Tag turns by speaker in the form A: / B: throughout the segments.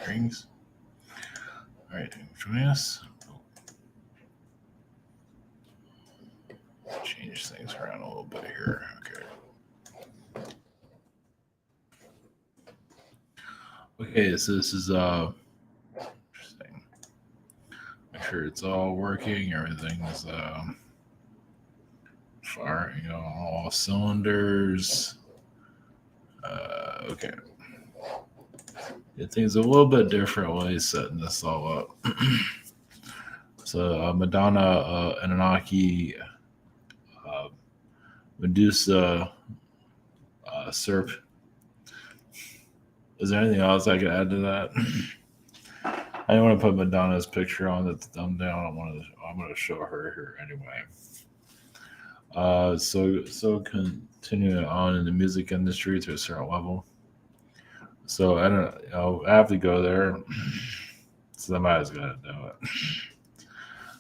A: Rings. All right, join us. Change things around a little bit here. Okay. Okay, so this is interesting. Make sure it's all working. Everything is firing on all cylinders. Okay. Yeah, things a little bit different when he's setting this all up. So Madonna, Anunnaki, uh, Medusa, Serpent. Is there anything else I could add to that? I don't want to put Madonna's picture on the thumbnail. I'm going to show her here anyway. So continuing on in the music industry to a certain level. So I don't know. I have to go there. Somebody's got to do it.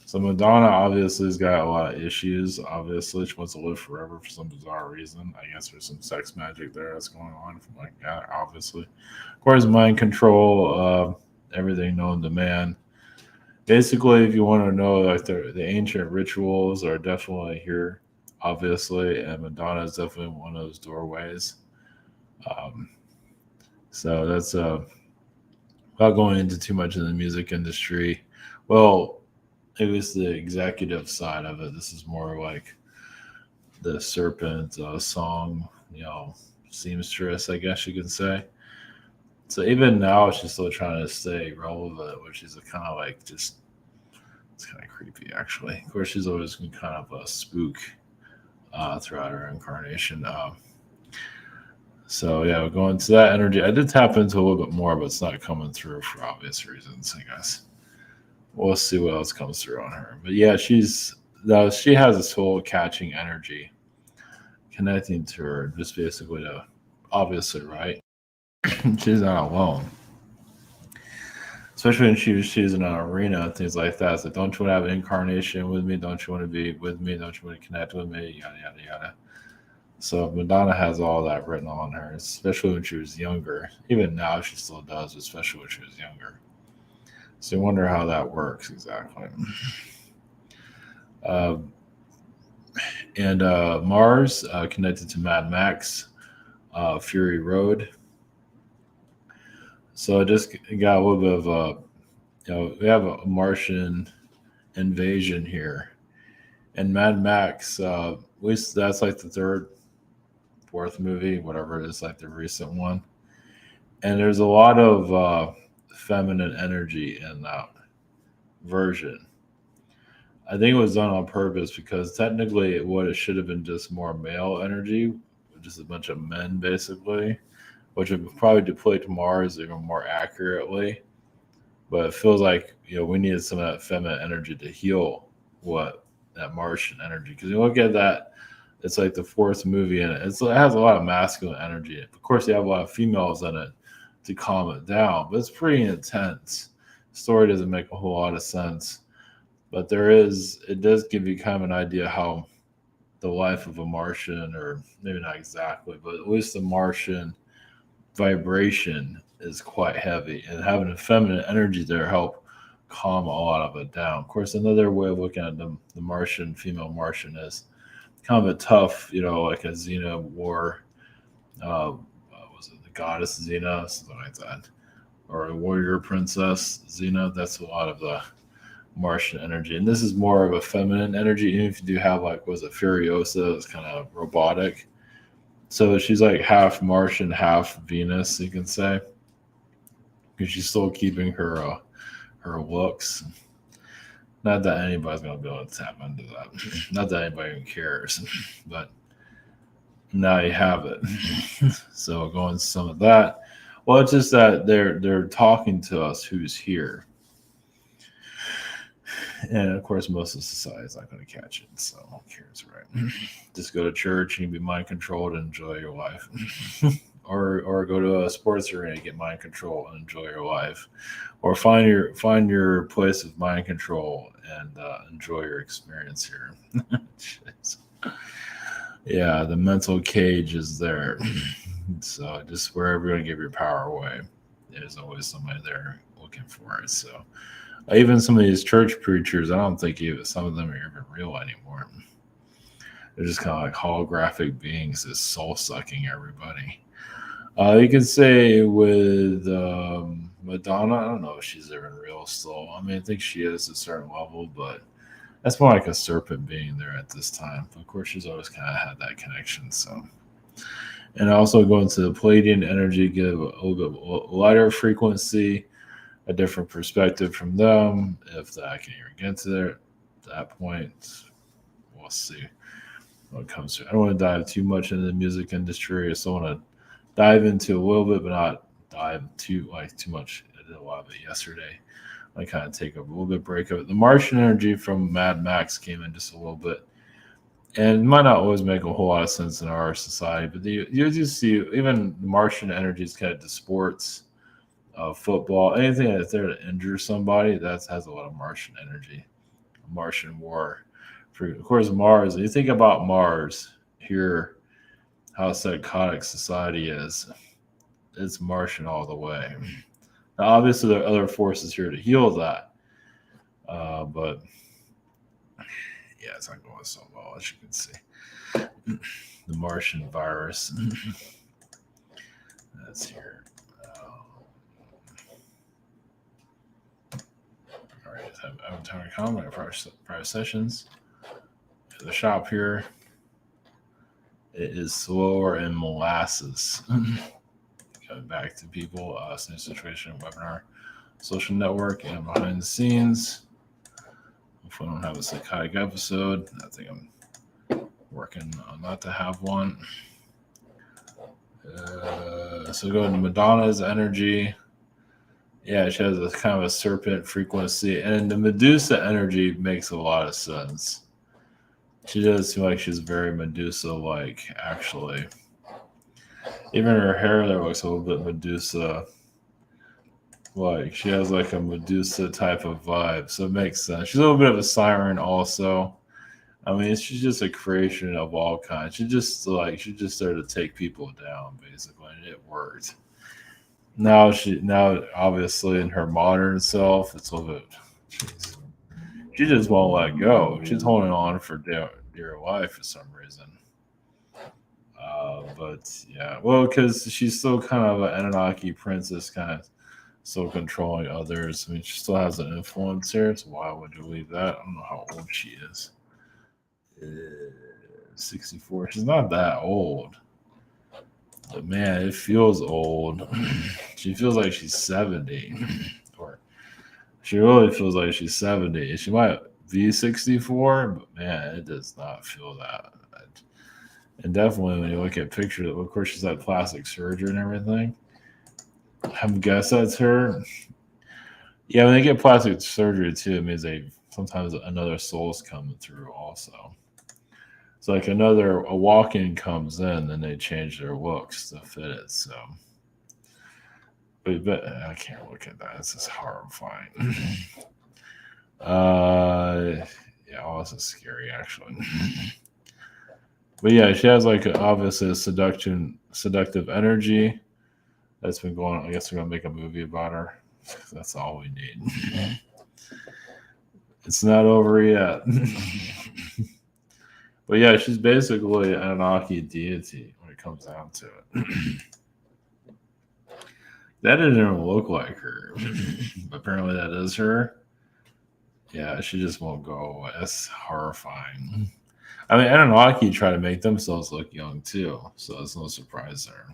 A: So Madonna obviously has got a lot of issues. Obviously, she wants to live forever for some bizarre reason. I guess there's some sex magic there that's going on. From like that, obviously, of course, mind control, everything known to man. Basically, if you want to know, like the ancient rituals are definitely here, obviously, and Madonna is definitely one of those doorways. Um, so that's without going into too much in the music industry. Well, it was the executive side of it. This is more like the Serpent song, seamstress, I guess you could say. So even now, she's still trying to stay relevant, which is kind of like just, it's kind of creepy, actually. Of course, she's always been kind of a spook throughout her incarnation. So yeah, we're going to that energy. I did tap into a little bit more, but it's not coming through for obvious reasons, I guess. We'll see what else comes through on her. But yeah, she has this whole catching energy connecting to her, just basically to obviously, right? She's not alone. Especially when she's in an arena and things like that. So don't you want to have an incarnation with me? Don't you want to be with me? Don't you want to connect with me? Yada yada yada. So Madonna has all that written on her, especially when she was younger. Even now she still does, especially when she was younger. So you wonder how that works exactly. Uh, and Mars connected to Mad Max, Fury Road. So I just got a little bit of we have a Martian invasion here, and Mad Max. At least that's like the third, fourth movie, whatever it is, like the recent one. And there's a lot of feminine energy in that version. I think it was done on purpose because technically what it should have been just more male energy, just a bunch of men basically, which would probably deplete Mars even more accurately. But it feels like we needed some of that feminine energy to heal what that Martian energy. Because you look at that, it's like the fourth movie, and it has a lot of masculine energy. Of course, you have a lot of females in it to calm it down, but it's pretty intense. The story doesn't make a whole lot of sense, but it does give you kind of an idea how the life of a Martian, or maybe not exactly, but at least the Martian vibration is quite heavy, and having a feminine energy there help calm a lot of it down. Of course, another way of looking at the Martian, female Martian, is kind of a tough, like a Xena war. Was it the goddess Xena, something like that, or a warrior princess Xena? That's a lot of the Martian energy, and this is more of a feminine energy. Even if you do have was it Furiosa, it's kind of robotic. So she's like half Martian, half Venus, you can say, because she's still keeping her looks. Not that anybody's gonna be able to tap into that. Not that anybody even cares, but now you have it. So going to some of that. Well, it's just that they're talking to us who's here. And of course, most of society is not going to catch it, so who cares, right? Just go to church and be mind controlled and enjoy your life, or go to a sports arena, get mind control and enjoy your life, or find your place of mind control and enjoy your experience here. Yeah, the mental cage is there, so just wherever you're going to give your power away. there's always somebody there looking for it. So even some of these church preachers, I don't think even some of them are even real anymore. They're just kind of like holographic beings that's soul sucking everybody. You can say with Madonna, I don't know if she's even real still. I mean, I think she is at a certain level, but that's more like a serpent being there at this time. Of course, she's always kind of had that connection. So, and also go into the Pleiadian energy, give a little bit lighter frequency, a different perspective from them. If that can even get to there, that point, we'll see what comes to. I don't want to dive too much into the music industry. I still want to dive into a little bit, but not dive too much. I did a lot of it yesterday. I kind of take a little bit break of it. The Martian energy from Mad Max came in just a little bit, and it might not always make a whole lot of sense in our society, but you do see even the Martian energy is connected to sports, football, anything that's there to injure somebody. That has a lot of Martian energy, Martian war. Of course, Mars. When you think about Mars here, how psychotic society is, it's Martian all the way. Now, obviously, there are other forces here to heal that, but yeah, it's not going so well, as you can see. The Martian virus. That's here. All right, Avatar Comment, private sessions. The shop here. It is slower and molasses. Coming back to people, same situation, webinar, social network, and behind the scenes. Hopefully, I don't have a psychotic episode. I think I'm working on not to have one. So go to Madonna's energy. Yeah, she has a kind of a serpent frequency, and the Medusa energy makes a lot of sense. She does seem like she's very Medusa-like, actually. Even her hair there looks a little bit Medusa. Like, she has like a Medusa type of vibe, so it makes sense. She's a little bit of a siren also. I mean, she's just a creation of all kinds. She's just there to take people down, basically, and it worked. Now obviously in her modern self, it's a little bit. She just won't let go. She's holding on for dear life for some reason. But yeah, well, because she's still kind of an Anunnaki princess, kind of still controlling others. I mean, she still has an influence here, so why would you leave that? I don't know how old she is. 64. She's not that old. But man, it feels old. She feels like she's 70. Or she really feels like she's 70. She might be 64, but man, it does not feel that. And definitely when you look at pictures, of course, she's had plastic surgery and everything. I'm guessing that's her. Yeah, when they get plastic surgery too, it means sometimes another soul's coming through also. It's like a walk-in comes in, then they change their looks to fit it. So, but I can't look at that. It's just horrifying. Yeah, all this is scary actually. But yeah, she has like obviously a seductive energy that's been going on. I guess we're gonna make a movie about her. That's all we need. It's not over yet. But yeah, she's basically an Anunnaki deity when it comes down to it. That didn't even look like her. But apparently that is her. Yeah, she just won't go away. That's horrifying. I mean, Anunnaki try to make themselves look young too, so it's no surprise there.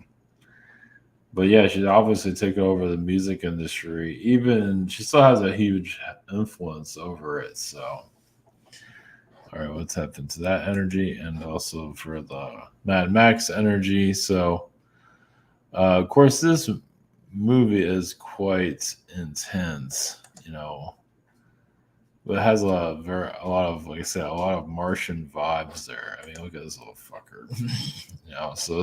A: But yeah, she obviously took over the music industry. Even she still has a huge influence over it. So, all right, let's tap into that energy, and also for the Mad Max energy. So, of course, this movie is quite intense, but it has a lot of, like I said, a lot of Martian vibes there. I mean, look at this little fucker. So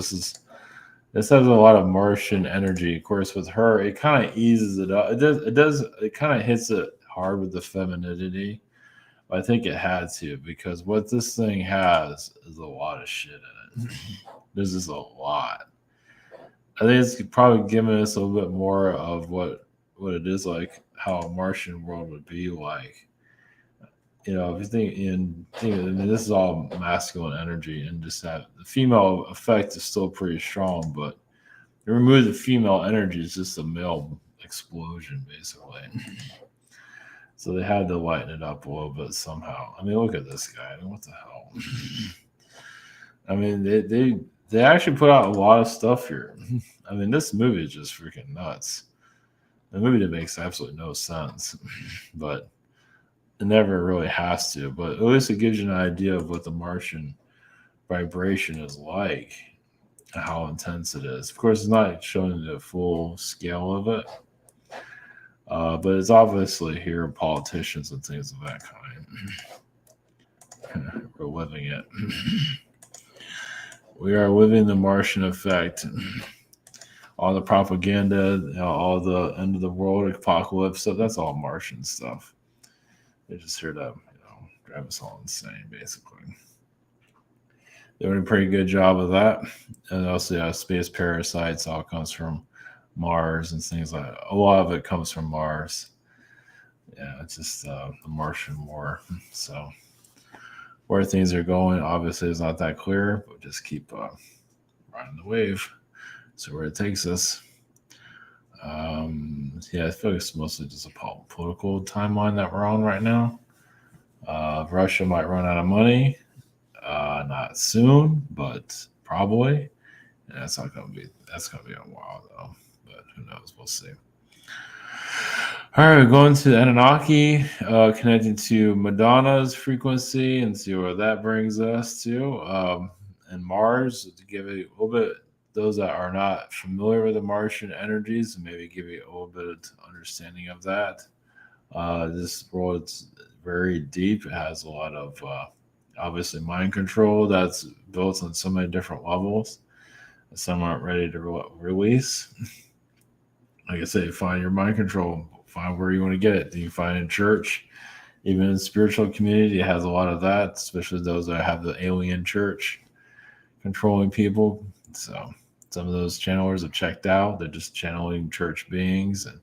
A: this has a lot of Martian energy. Of course, with her, it kind of eases it up. It kind of hits it hard with the femininity. But I think it had to, because what this thing has is a lot of shit in it. There's just a lot. I think it's probably giving us a little bit more of what it is like, how a Martian world would be like. If you I mean, this is all masculine energy, and just that the female effect is still pretty strong, but you remove the female energy, it's just a male explosion, basically. So they had to lighten it up a little bit somehow. I mean, look at this guy. I mean, what the hell? I mean, they actually put out a lot of stuff here. I mean, this movie is just freaking nuts. The movie that makes absolutely no sense, but it never really has to. But at least it gives you an idea of what the Martian vibration is like, and how intense it is. Of course, it's not showing the full scale of it, but it's obviously here politicians and things of that kind. We're living it. We are living the Martian effect. All the propaganda, all the end of the world apocalypse stuff, that's all Martian stuff. They're just here to, drive us all insane, basically. They're doing a pretty good job of that. And also, space parasites all comes from Mars and things like that. A lot of it comes from Mars. Yeah, it's just the Martian war. So where things are going, obviously, is not that clear, but just keep riding the wave. So where it takes us. I feel like it's mostly just a political timeline that we're on right now. Russia might run out of money. Not soon, but probably. And that's not gonna be a while though. But who knows? We'll see. All right, we're going to Anunnaki, connecting to Madonna's frequency and see where that brings us to. And Mars, to give it a little bit, those that are not familiar with the Martian energies, maybe give you a little bit of understanding of that. This world is very deep. It has a lot of, obviously, mind control that's built on so many different levels. Some aren't ready to release. Like I say, find your mind control. Find where you want to get it. Do you find in church? Even in spiritual community, it has a lot of that, especially those that have the alien church controlling people. So some of those channelers have checked out. They're just channeling church beings and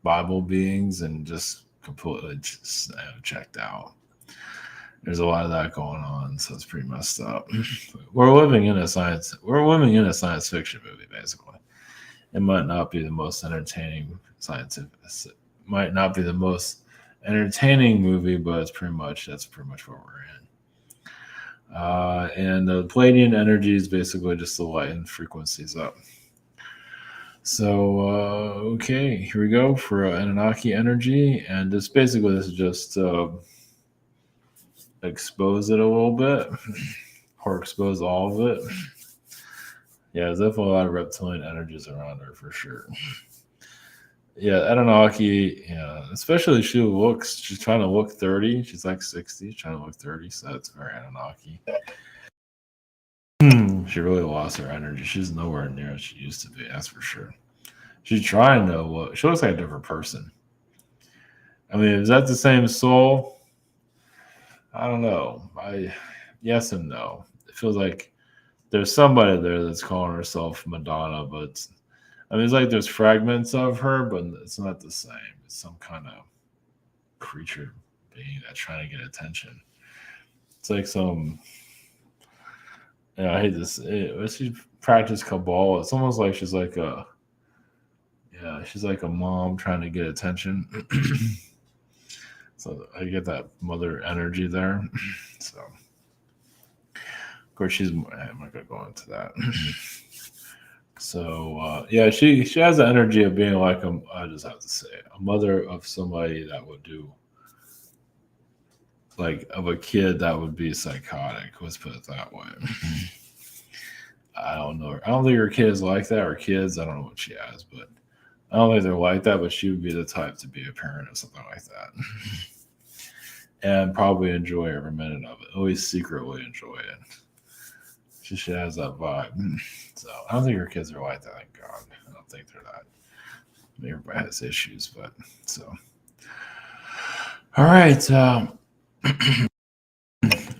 A: Bible beings and just completely just checked out. There's a lot of that going on, so it's pretty messed up. We're living in a science fiction movie, basically. It might not be the most entertaining might not be the most entertaining movie, but that's pretty much what we're in. And the Pleiadian energy is basically just the light and frequencies up. So okay, here we go for Anunnaki energy, and this is just expose it a little bit, or expose all of it. Yeah, there's definitely a lot of reptilian energies around her for sure. Yeah, Anunnaki, especially she's trying to look 30. She's like 60, trying to look 30, so that's very Anunnaki. She really lost her energy. She's nowhere near what she used to be, that's for sure. She's trying to look, she looks like a different person. I mean, is that the same soul? I don't know. Yes and no. It feels like there's somebody there that's calling herself Madonna, but I mean, it's like there's fragments of her, but it's not the same. It's some kind of creature being that's trying to get attention. It's like some, I hate this. She practiced Kabbalah. It's almost like she's like a mom trying to get attention. So I get that mother energy there. So, of course, I'm not going to go into that. So she has the energy of being like I just have to say a mother of somebody that would do like of a kid that would be psychotic. Let's put it that way. I don't know. I don't think her kid is like that, or kids. I don't know what she has, but I don't think they're like that. But she would be the type to be a parent or something like that, and probably enjoy every minute of it. Always secretly enjoy it. She has that vibe. So I don't think her kids are like that. Thank God. I don't think they're that. Maybe everybody has issues, but so. All right.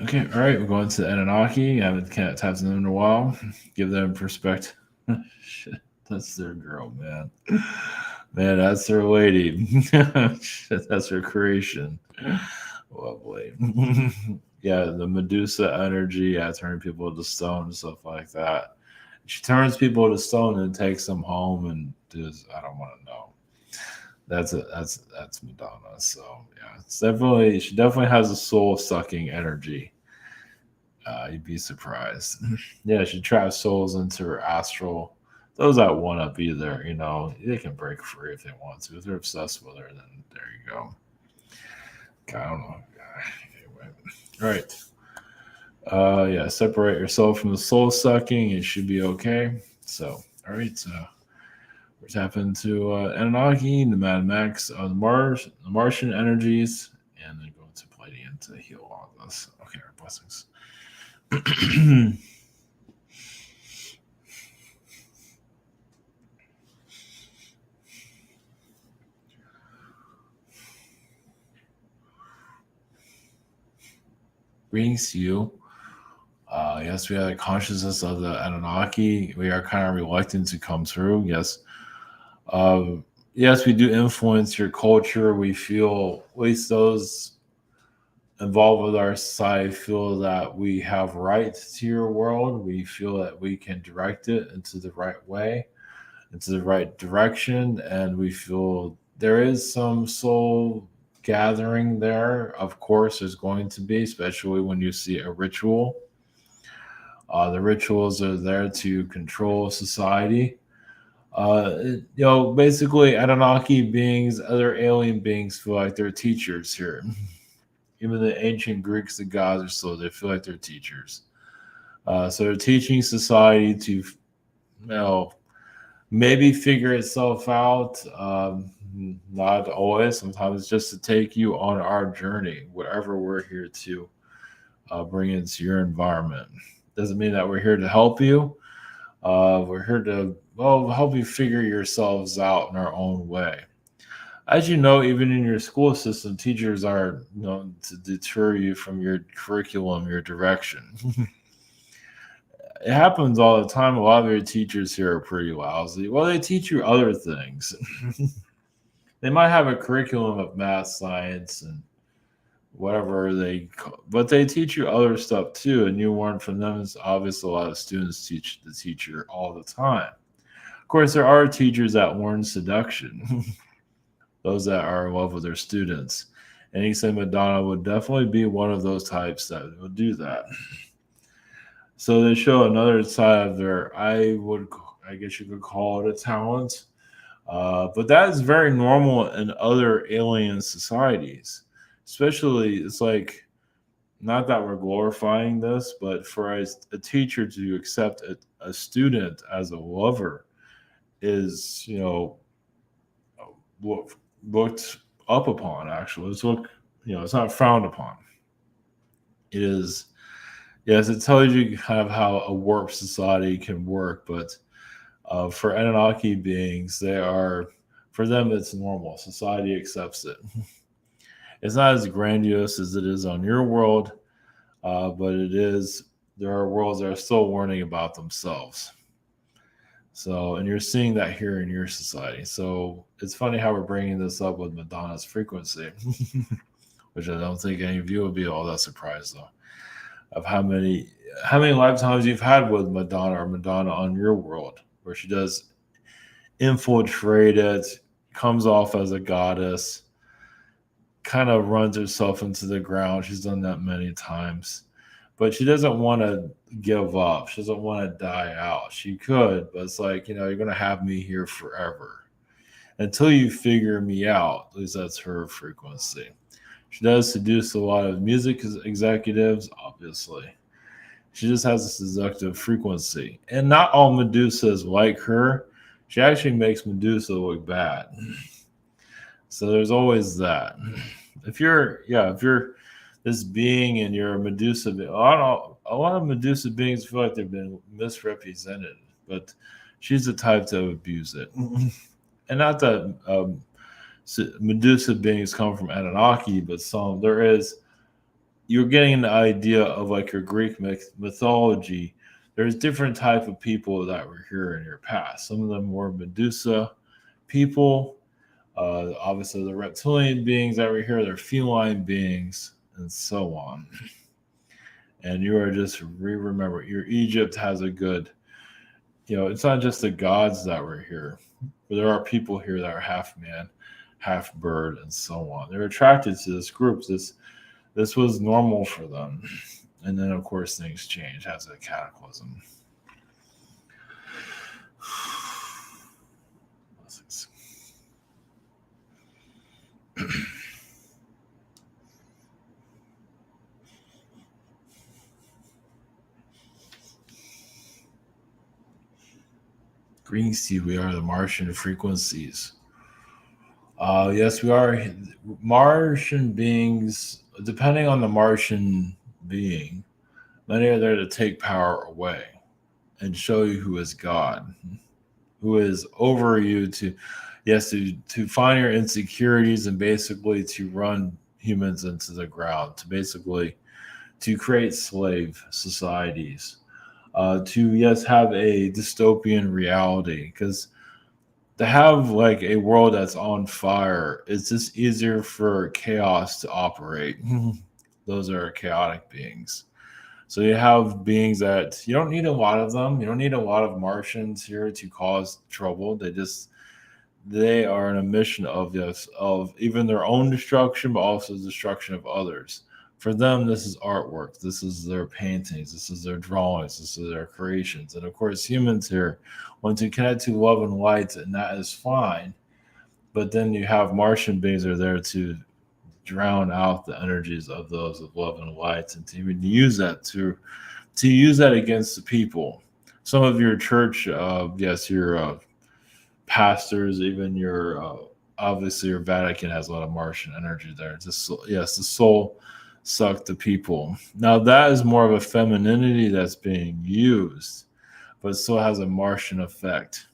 A: Okay. All right. We're going to Anunnaki. I haven't tapped them in a while. Give them perspective. Shit. That's their girl, man. Man, that's their lady. That's her creation. Lovely. Yeah, the Medusa energy, yeah, turning people to stone and stuff like that. She turns people to stone and takes them home and does I don't want to know. That's Madonna. So yeah, it's definitely she definitely has a soul sucking energy. You'd be surprised. Yeah, she traps souls into her astral. Those that want to be there, they can break free if they want to. If they're obsessed with her, then there you go. I don't know. Anyway, all right. Yeah, separate yourself from the soul sucking. It should be okay. So, all right. We're tapping to Anunnaki, the Mad Max, the Martian energies, and then going to Pleiadian to heal all of this. Okay, our blessings. Brings you. Yes, we have a consciousness of the Anunnaki. We are kind of reluctant to come through. Yes. Yes, we do influence your culture. We feel, at least those involved with our society, feel that we have rights to your world. We feel that we can direct it into the right way, into the right direction. And we feel there is some soul gathering there. Of course, there's going to be, especially when you see a ritual. The rituals are there to control society. Basically, Anunnaki beings, other alien beings feel like they're teachers here. Even the ancient Greeks, the gods are still, they feel like they're teachers. So they're teaching society to, maybe figure itself out. Not always. Sometimes it's just to take you on our journey, whatever we're here to bring into your environment. Doesn't mean that we're here to help you. We're here to help you figure yourselves out in our own way. As you know, even in your school system, teachers are to deter you from your curriculum, your direction. It happens all the time. A lot of your teachers here are pretty lousy. Well, they teach you other things. They might have a curriculum of math, science, and whatever but they teach you other stuff too, and you learn from them. It's obvious a lot of students teach the teacher all the time. Of course, there are teachers that learn seduction, those that are in love with their students. And he said Madonna would definitely be one of those types that would do that. So they show another side of their, I guess you could call it a talent. But that is very normal in other alien societies. Especially, it's like, not that we're glorifying this, but for a teacher to accept a student as a lover is, looked up upon, actually. It's not frowned upon. It is, yes, it tells you kind of how a warped society can work, but for Anunnaki beings, for them, it's normal. Society accepts it. It's not as grandiose as it is on your world, but there are worlds that are still learning about themselves. So, and you're seeing that here in your society. So it's funny how we're bringing this up with Madonna's frequency, which I don't think any of you would be all that surprised though, of how many lifetimes you've had with Madonna or Madonna on your world, where she does infiltrate it, comes off as a goddess, kind of runs herself into the ground. She's done that many times, but she doesn't want to give up. She doesn't want to die out. She could, but it's like, you're going to have me here forever until you figure me out. At least that's her frequency. She does seduce a lot of music executives, obviously. She just has a seductive frequency. And not all Medusas like her. She actually makes Medusa look bad. So there's always that. If you're this being and you're a Medusa, a lot of Medusa beings feel like they've been misrepresented, but she's the type to abuse it. And not that Medusa beings come from Anunnaki, but you're getting an idea of like your Greek mythology. there's different type of people that were here in your past. Some of them were Medusa people. Obviously, the reptilian beings that were here, they're feline beings, and so on. And you are just remember, your Egypt has a good, it's not just the gods that were here, but there are people here that are half man, half bird, and so on. They're attracted to this group. This was normal for them. And then, of course, things change as a cataclysm. Green sea, we are the Martian frequencies. Yes, we are Martian beings. Depending on the Martian being, many are there to take power away and show you who is God, who is over you to find your insecurities and basically to run humans into the ground, to create slave societies, to have a dystopian reality, because to have like a world that's on fire, it's just easier for chaos to operate. Those are chaotic beings. So you have beings that you don't need a lot of them. You don't need a lot of Martians here to cause trouble. They are on a mission of even their own destruction, but also the destruction of others. For them, this is artwork. This is their paintings. This is their drawings. This is their creations. And of course, humans here want to connect to love and light, and that is fine. But then you have Martian beings that are there to drown out the energies of those of love and light, and to even use that to use that against the people. Some of your church, your pastors, even your obviously your Vatican has a lot of Martian energy there. The soul suck the people. Now that is more of a femininity that's being used, but it still has a Martian effect.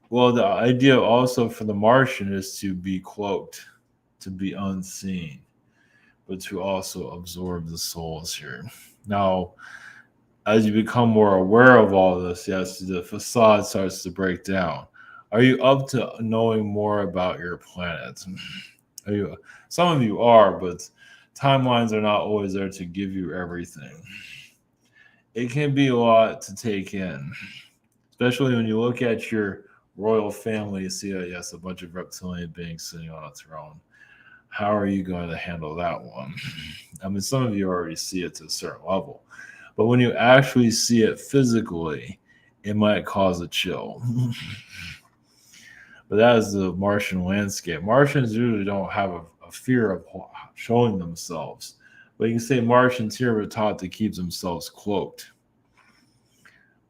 A: Well, the idea also for the Martian is to be cloaked, to be unseen, but to also absorb the souls here. Now, as you become more aware of all this, yes, the facade starts to break down. Are you up to knowing more about your planet? Some of you are, but timelines are not always there to give you everything. It can be a lot to take in, especially when you look at your royal family. You see, a bunch of reptilian beings sitting on a throne. How are you going to handle that one? I mean, some of you already see it to a certain level, but when you actually see it physically, it might cause a chill. But that is the Martian landscape. Martians usually don't have a fear of showing themselves. But you can say Martians here were taught to keep themselves cloaked.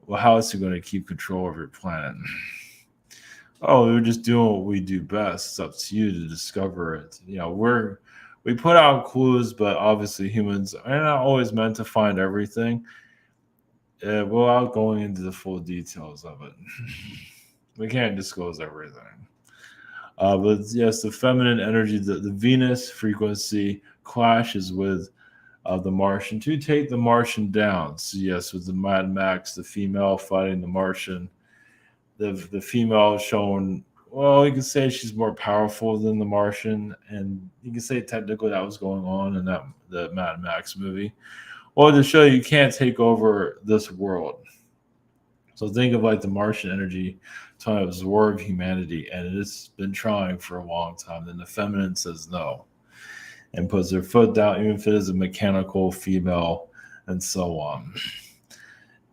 A: Well, how is he going to keep control of your planet? Oh, we're just doing what we do best. It's up to you to discover it. We put out clues, but obviously humans are not always meant to find everything. Without going into the full details of it. We can't disclose everything. But yes, the feminine energy, the Venus frequency clashes with the Martian to take the Martian down. So yes, with the Mad Max, the female fighting the Martian, the female is shown, well, you can say she's more powerful than the Martian, and you can say technically that was going on in the Mad Max movie. Well, to show you can't take over this world. So think of like the Martian energy trying to absorb humanity, and it's been trying for a long time. Then the feminine says no and puts her foot down, even if it is a mechanical female, and so on.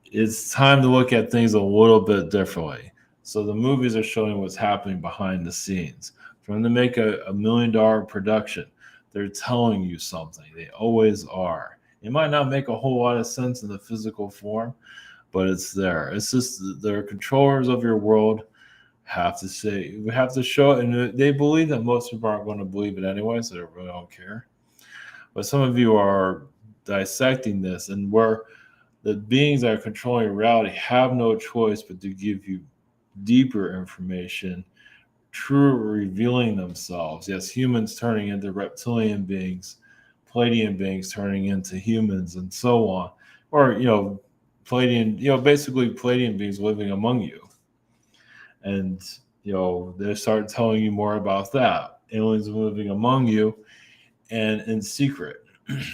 A: It's time to look at things a little bit differently. So the movies are showing what's happening behind the scenes. For them to make a $1 million production, they're telling you something. They always are. It might not make a whole lot of sense in the physical form, but it's there. It's just the controllers of your world have to show it, and they believe that most people aren't going to believe it anyway, so they really don't care. But some of you are dissecting this, and where the beings that are controlling reality have no choice but to give you deeper information, true revealing themselves. Yes, humans turning into reptilian beings, Pleiadian beings turning into humans, and so on. Or, Pleiadian, basically Pleiadian beings living among you. And, they start telling you more about that. Aliens living among you and in secret.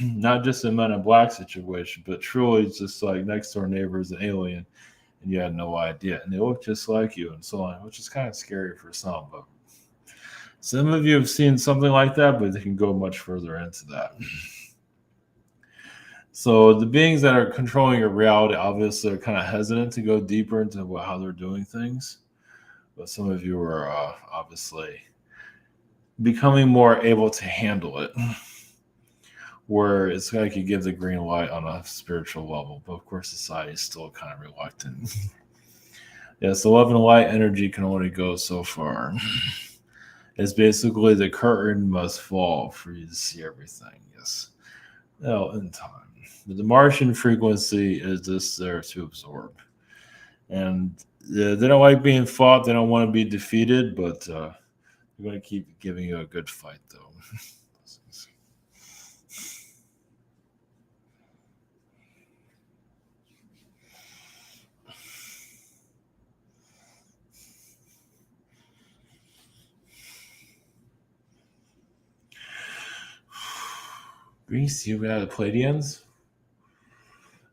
A: Not just a Men in Black situation, but truly it's just like next door neighbor is an alien and you had no idea. And they look just like you and so on, which is kind of scary for some. But some of you have seen something like that, but they can go much further into that. So the beings that are controlling your reality obviously are kind of hesitant to go deeper into how they're doing things. But some of you are obviously becoming more able to handle it, where it's like you give the green light on a spiritual level. But of course, society is still kind of reluctant. Yes, the love and light energy can only go so far. It's basically the curtain must fall for you to see everything. Yes. In time. But the Martian frequency is just there to absorb. And they don't like being fought. They don't want to be defeated, but they're going to keep giving you a good fight, though. Brings you out of the Pleiadians.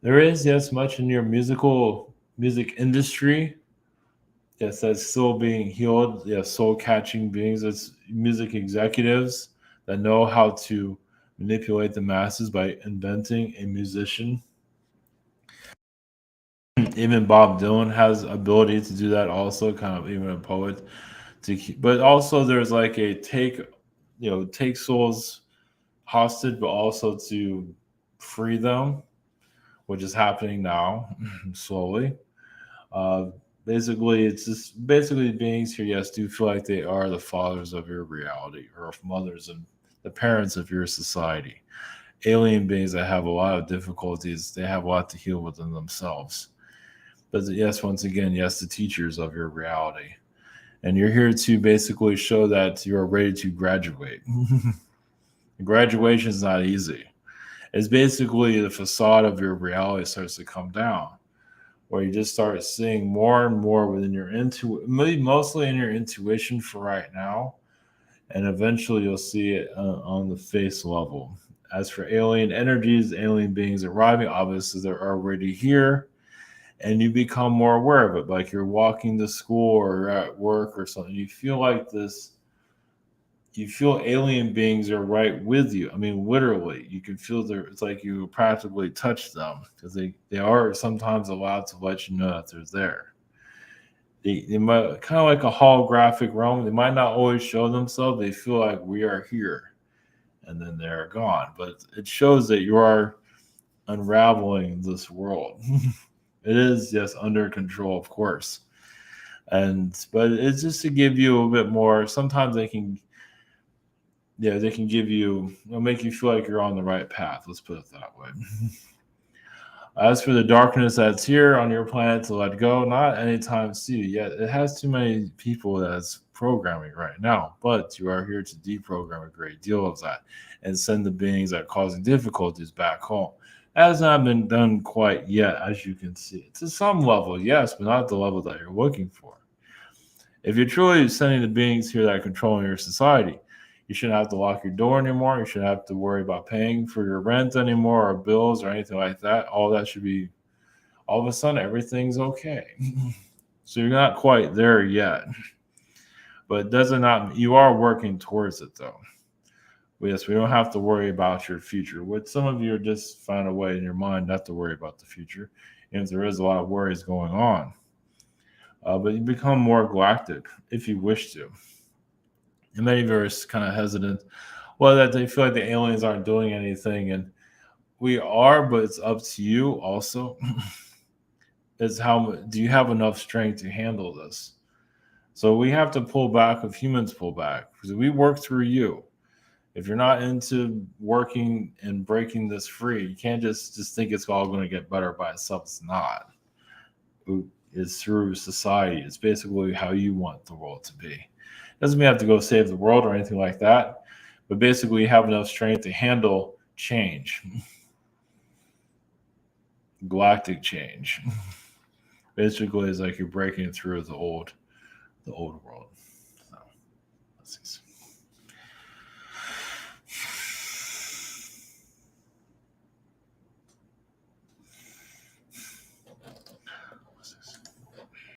A: There is, yes, much in your music industry. Yes, that's still being healed. Yes, soul catching beings. That's music executives that know how to manipulate the masses by inventing a musician. Even Bob Dylan has ability to do that. Also, kind of even a poet. But also, there's like a take souls hostage, but also to free them, which is happening now slowly. Uh, Basically, it's just basically beings here, yes, do feel like they are the fathers of your reality or mothers and the parents of your society. Alien beings that have a lot of difficulties, they have a lot to heal within themselves. But yes, once again, yes, the teachers of your reality. And you're here to basically show that you're ready to graduate. Graduation is not easy. It's basically the facade of your reality starts to come down, where you just start seeing more and more within your mostly in your intuition for right now, and eventually you'll see it on the face level. As for alien energies, alien beings arriving, obviously they're already here, and you become more aware of it. Like you're walking to school or you're at work or something, you feel like this. You feel alien beings are right with you. I mean, literally, you can feel it's like you practically touch them because they are sometimes allowed to let you know that they're there. They might kind of like a holographic realm. They might not always show themselves. They feel like we are here and then they're gone. But it shows that you are unraveling this world. It is, yes, under control, of course. But it's just to give you a bit more. Sometimes they can give you, make you feel like you're on the right path. Let's put it that way. As for the darkness that's here on your planet to let go, not anytime soon. Yet it has too many people that's programming right now. But you are here to deprogram a great deal of that and send the beings that are causing difficulties back home. That has not been done quite yet, as you can see. To some level, yes, but not the level that you're looking for. If you're truly sending the beings here that are controlling your society, you shouldn't have to lock your door anymore. You shouldn't have to worry about paying for your rent anymore or bills or anything like that. All that should be, all of a sudden, everything's okay. So you're not quite there yet. But it doesn't not, you are working towards it though. Yes, we don't have to worry about your future. With some of you just find a way in your mind not to worry about the future. And there is a lot of worries going on. But you become more galactic if you wish to. And many of you are kind of hesitant. Well, that they feel like the aliens aren't doing anything. And we are, but it's up to you also. It's how do you have enough strength to handle this? So we have to pull back if humans pull back. Because we work through you. If you're not into working and breaking this free, you can't just think it's all going to get better by itself. It's not. It's through society. It's basically how you want the world to be. Doesn't mean you have to go save the world or anything like that, but basically you have enough strength to handle change. galactic change. Basically, it's like you're breaking through the old world. So, let's see.